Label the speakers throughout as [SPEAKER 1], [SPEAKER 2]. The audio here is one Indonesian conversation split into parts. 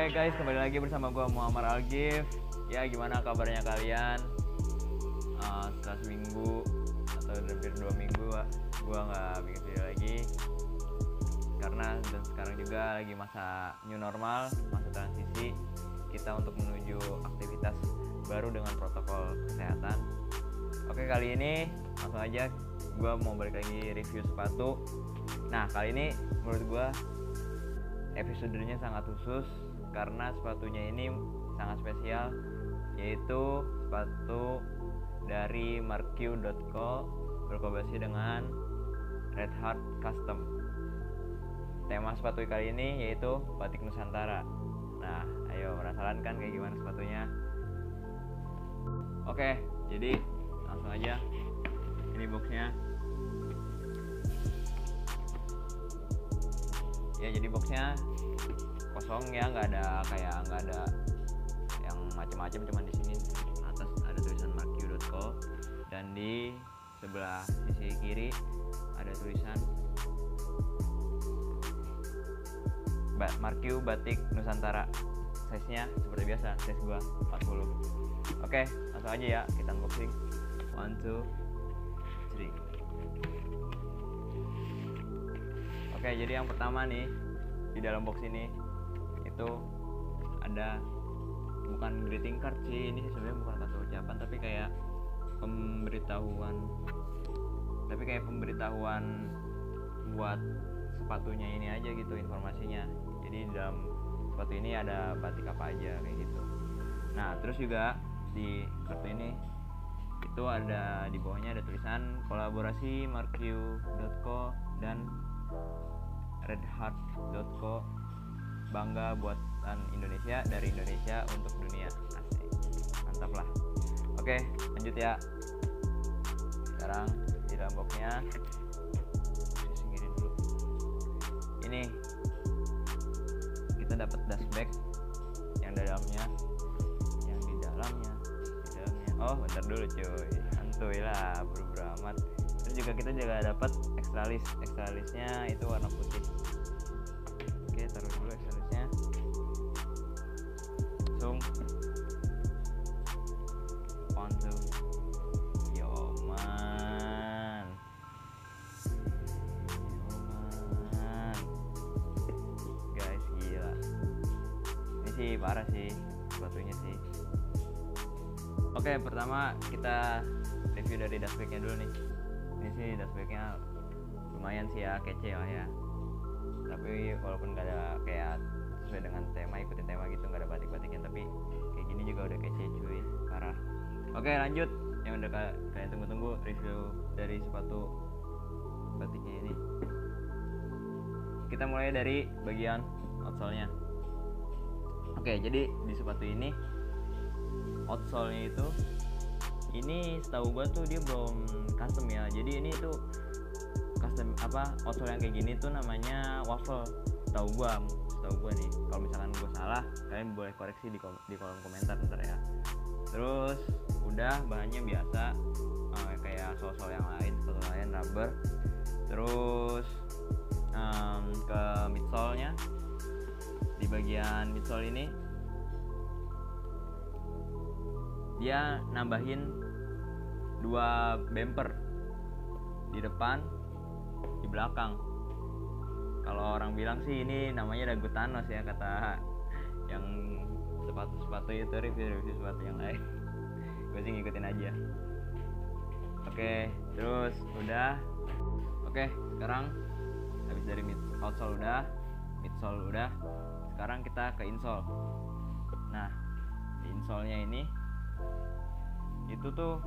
[SPEAKER 1] Oke guys, kembali lagi bersama gue Muhammad Algif. Ya, gimana kabarnya kalian? Setelah seminggu atau hampir 2 minggu gue nggak bikin video lagi karena dan sekarang juga lagi masa new normal, masa transisi kita untuk menuju aktivitas baru dengan protokol kesehatan. Oke, kali ini langsung aja gue mau balik lagi review sepatu. Nah, kali ini menurut gue episodenya sangat khusus karena sepatunya ini sangat spesial, yaitu sepatu dari marq.co berkolaborasi dengan Red Heart Custom. Tema sepatu kali ini yaitu batik Nusantara. Nah, ayo penasaran kan kayak gimana sepatunya? Oke, jadi langsung aja. Ini boxnya. Ya, jadi boxnya kosong ya, nggak ada yang macam-macam, cuman di sini atas ada tulisan marq.co dan di sebelah sisi kiri ada tulisan marq batik Nusantara. Size-nya seperti biasa, size gua 40. Oke, langsung aja ya kita unboxing. 1, 2, 3. Oke, jadi yang pertama nih di dalam box ini itu ada bukan greeting card sih, ini sebenarnya bukan kata ucapan tapi kayak pemberitahuan buat sepatunya ini aja gitu informasinya. Jadi di dalam sepatu ini ada batik apa aja kayak gitu. Nah, terus juga di kartu ini itu ada di bawahnya ada tulisan kolaborasi marq.co dan redheart.co, bangga buatan Indonesia, dari Indonesia untuk dunia. Asik, mantap lah. Oke, lanjut ya. Sekarang di dalam boxnya singkirin dulu. Ini kita dapat dust bag yang di dalamnya. Oh, bentar dulu cuy, santuy lah, buru-buru amat. Terus juga kita dapat ekstralisnya itu warna putih. Oke, taruh dulu ekstralisnya. Langsung Yoman guys, gila ini sih, parah sih sepatunya sih. Oke, pertama kita review dari dust bag-nya dulu nih. Ini sih dust bag-nya lumayan sih ya, kece lah ya. Tapi walaupun gak ada kayak sesuai dengan tema, ikutin tema gitu, gak ada batik-batiknya, tapi kayak gini juga udah kece cuy, parah. Oke, lanjut yang udah kalian tunggu-tunggu, review dari sepatu batiknya ini. Kita mulai dari bagian outsole-nya. Oke, jadi di sepatu ini outsole-nya itu ini setahu gua tuh dia belum custom ya. Jadi ini tuh custom outsole yang kayak gini tuh namanya waffle. Setahu gua nih. Kalau misalkan gua salah, kalian boleh koreksi di kolom komentar ntar ya. Terus udah bahannya biasa kayak sol-sol yang lain, sepatu lain rubber. Terus ke midsole-nya, di bagian midsole ini dia nambahin 2 bumper di depan, di belakang. Kalau orang bilang sih ini namanya dagu Thanos ya, kata yang sepatu itu, review sepatu yang lain. Gue sih ngikutin aja. Oke, terus udah. Oke, sekarang habis dari outsole udah, midsole udah. Sekarang kita ke insole. Nah, di insole-nya ini itu tuh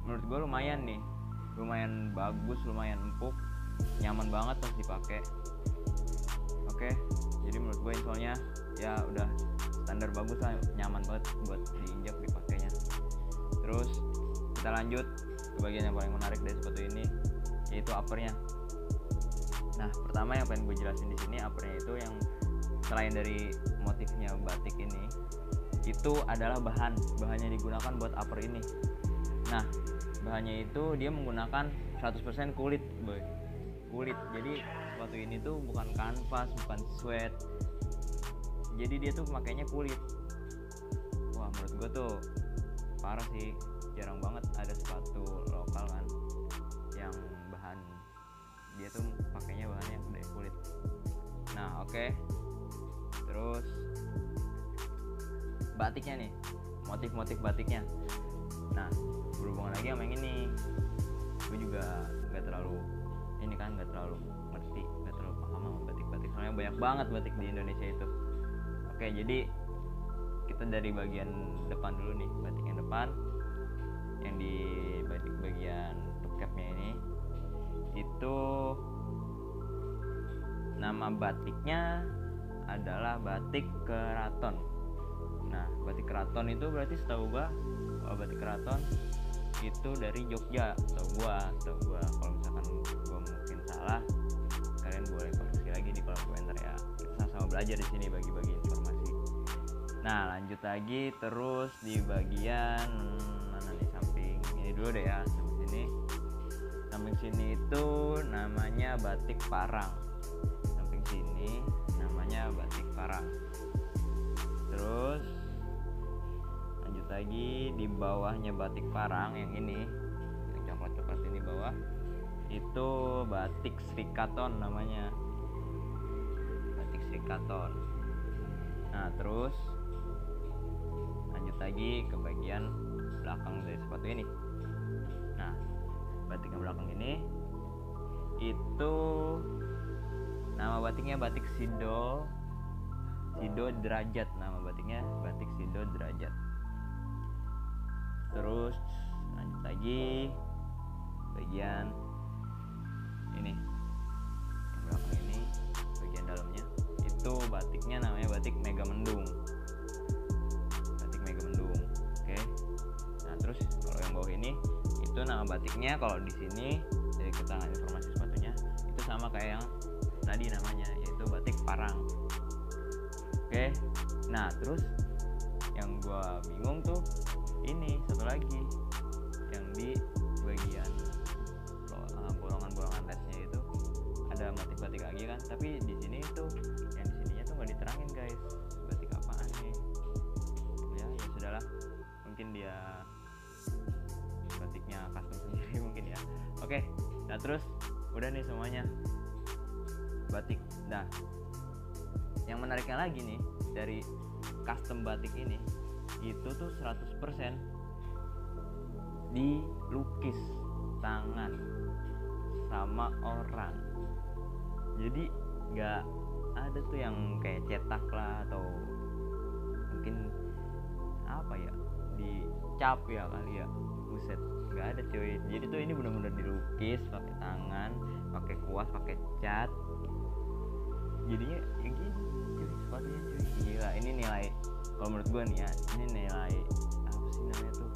[SPEAKER 1] menurut gue lumayan bagus, lumayan empuk, nyaman banget pas dipakai. Oke, jadi menurut gue insole-nya ya udah standar bagus lah, nyaman banget buat diinjak, dipakainya. Terus kita lanjut ke bagian yang paling menarik dari sepatu ini, yaitu uppernya. Nah, pertama yang pengen gue jelasin di sini, uppernya itu yang selain dari motifnya batik ini, itu adalah bahannya digunakan buat upper ini. Nah, bahannya itu dia menggunakan 100% kulit, boy. Kulit. Jadi sepatu ini tuh bukan kanvas, bukan sweat. jadi dia tuh makainya kulit. Wah menurut gue tuh parah sih, jarang banget ada sepatu lokal kan yang bahan dia tuh pakainya bahannya dari kulit. Nah oke. Terus batiknya nih, motif-motif batiknya. Nah berhubungan lagi sama yang ini, gue juga nggak terlalu ini kan, nggak terlalu ngerti, nggak terlalu paham sama batik-batik, soalnya banyak banget batik di Indonesia itu. Oke, jadi kita dari bagian depan dulu nih, batik yang depan, yang di bagian top capnya ini, itu nama batiknya adalah batik keraton. Nah batik keraton itu berarti setahu gua, batik keraton itu dari Jogja, setahu gua. Kalau misalkan gua mungkin salah, kalian boleh koreksi lagi di kolom komentar ya. Kita sama-sama belajar di sini, bagi-bagi informasi. Nah lanjut lagi, terus di bagian mana nih, samping ini dulu deh ya, samping sini itu namanya batik parang. Samping sini namanya batik parang. Terus lanjut lagi, di bawahnya batik parang yang ini, yang coklat-coklat ini bawah, itu batik Srikaton namanya, batik Srikaton. Nah terus lanjut lagi ke bagian belakang dari sepatu ini. Nah batik yang belakang ini itu nama batiknya batik Sido Derajat. Nama batiknya batik Sido Derajat. Terus lanjut lagi bagian ini, yang belakang ini, bagian dalamnya itu batiknya namanya batik Megamendung. Batik Megamendung. Oke. Nah terus kalau yang bawah ini itu nama batiknya, kalau di sini dari keterangan informasi sepatunya itu sama kayak yang tadi namanya, yaitu batik parang. Oke. Nah terus yang gua bingung tuh ini satu lagi, yang di bagian bolongan-bolongan lesnya itu ada motif batik lagi kan, tapi di sini tuh yang di sininya tuh nggak diterangin guys, batik apaan nih. Ya sudahlah, mungkin dia batiknya custom sendiri mungkin ya. Oke, nah terus udah nih semuanya batik. Nah yang menariknya lagi nih dari custom batik ini, itu tuh 100% dilukis tangan sama orang. Jadi nggak ada tuh yang kayak cetak lah, atau mungkin apa ya, dicap ya kali ya. Buset, nggak ada cuy. Jadi tuh ini benar-benar dilukis pakai tangan, pakai kuas, pakai cat. Jadinya yang gini cuy, sepatunya cuy. Gila, ini nilai, kalau menurut gue nih ya, ini nilai apa sih namanya tuh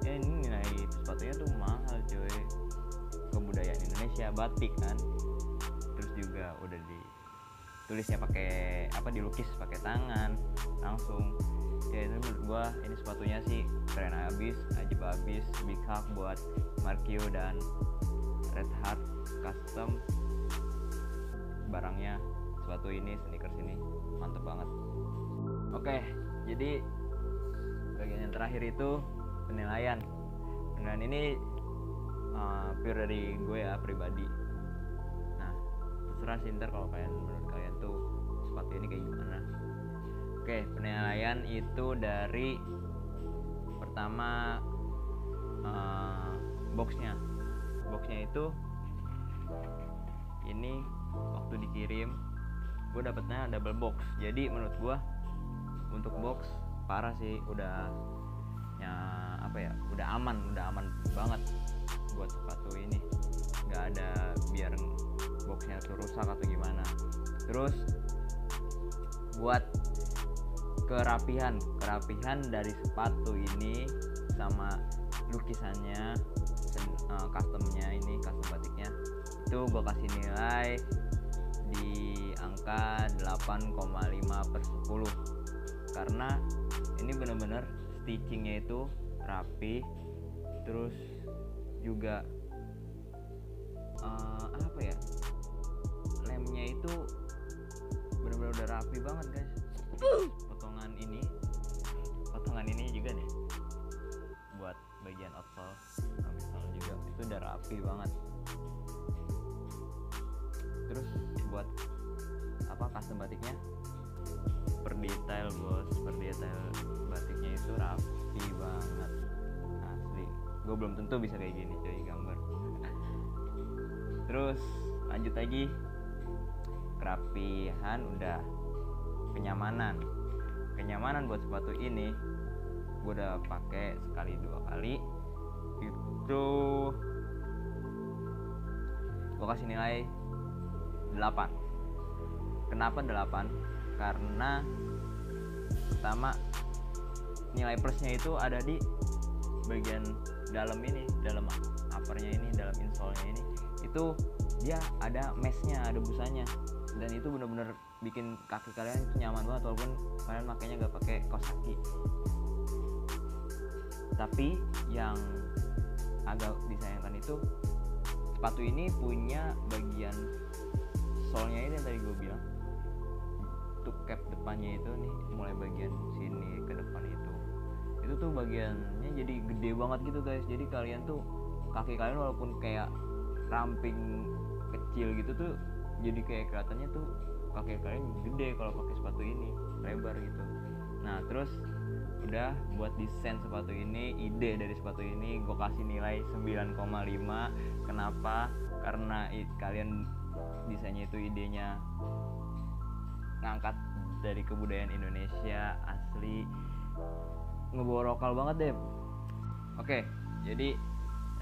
[SPEAKER 1] ya, ini nilai sepatunya tuh mahal cuy. Kebudayaan Indonesia, batik kan, terus juga udah ditulisnya pakai apa, dilukis pakai tangan langsung. Ya itu menurut gue ini sepatunya sih keren abis, ajib abis. Big hug buat Markio dan Red Heart Custom, barangnya sepatu ini, sneakers ini mantep banget. Oke, jadi bagian yang terakhir itu penilaian ini pure dari gue ya, pribadi. Nah terserah sih ntar kalau menurut kalian tuh sepatu ini kayak gimana. Oke, penilaian itu dari pertama boxnya itu ini waktu dikirim gue dapetnya double box. Jadi menurut gue untuk box parah sih, udah ya apa ya, udah aman banget buat sepatu ini, nggak ada biar boxnya tuh rusak atau gimana. Terus buat kerapihan dari sepatu ini sama lukisannya, customnya ini, custom batiknya, itu gue kasih nilai di angka 8,5/10 karena ini bener-bener stitchingnya itu rapi, terus juga apa ya, lemnya itu bener-bener udah rapi banget guys. potongan ini juga nih buat bagian outsole juga itu udah rapi banget. Terus buat custom batiknya per detail bos, per detail batiknya itu rapi banget asli. Gue belum tentu bisa kayak gini coy gambar. Terus lanjut lagi, kerapihan udah, kenyamanan buat sepatu ini gue udah pakai sekali 2 kali itu gue kasih nilai 8. Kenapa 8? Karena pertama nilai plusnya itu ada di bagian dalam ini, dalam uppernya ini, dalam insole-nya ini itu dia ada meshnya, ada busanya, dan itu bener-bener bikin kaki kalian itu nyaman banget walaupun kalian makainya gak pakai kaos kaki. Tapi yang agak disayangkan itu sepatu ini punya bagian solnya ini yang tadi gue bilang, untuk cap depannya itu nih, mulai bagian sini ke depan itu tuh bagiannya jadi gede banget gitu guys. Jadi kalian tuh kaki kalian walaupun kayak ramping kecil gitu tuh jadi kayak kelihatannya tuh kaki kalian gede kalau pakai sepatu ini, lebar gitu. Nah terus udah buat desain sepatu ini, ide dari sepatu ini gue kasih nilai 9,5. Kenapa? Karena kalian desainnya itu idenya ngangkat dari kebudayaan Indonesia asli, ngebawa lokal banget deh. Oke, jadi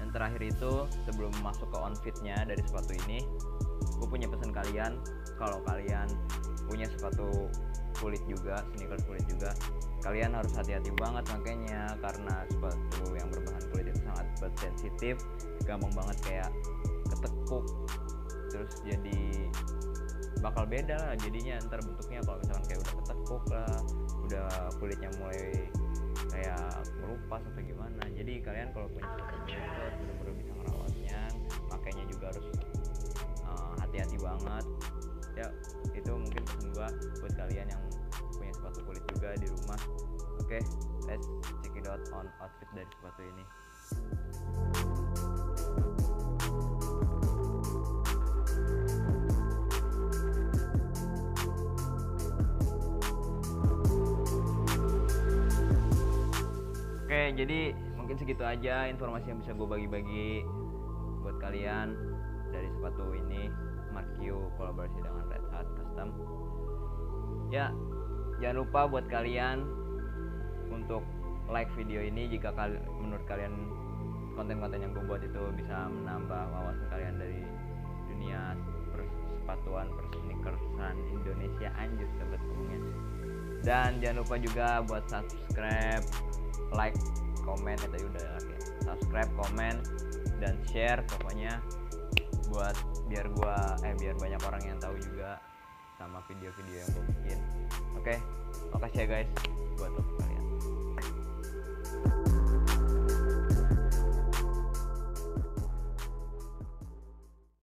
[SPEAKER 1] yang terakhir itu sebelum masuk ke outfitnya dari sepatu ini, gue punya pesan kalian. Kalau kalian punya sepatu kulit juga, sneakers kulit juga, kalian harus hati-hati banget makanya, karena sepatu yang berbahan kulit itu sangat sensitif, gampang banget kayak ketekuk, terus jadi bakal beda lah jadinya ntar bentuknya kalau misalkan kayak udah ketekuk lah, udah kulitnya mulai kayak melupas atau gimana. Jadi kalian kalau punya sepatu kulit itu harus benar-benar bisa ngerawatnya, makanya juga harus hati-hati banget ya. Itu mungkin pesan gua buat kalian yang punya sepatu kulit juga di rumah. Oke, let's check it out on outfit dari sepatu ini. Oke, jadi mungkin segitu aja informasi yang bisa gue bagi-bagi buat kalian dari sepatu ini, Mark Q kolaborasi dengan Red Hat Custom. Ya, jangan lupa buat kalian untuk like video ini jika menurut kalian konten-konten yang gue buat itu bisa menambah wawasan kalian dari dunia persepatuan, persneakersan Indonesia, anjir sobat ngomongnya. Dan jangan lupa juga buat subscribe, like, komen, tadi udah ya. Subscribe, komen, dan share pokoknya buat biar banyak orang yang tahu juga sama video-video yang gue bikin. Oke, makasih ya guys buat kalian.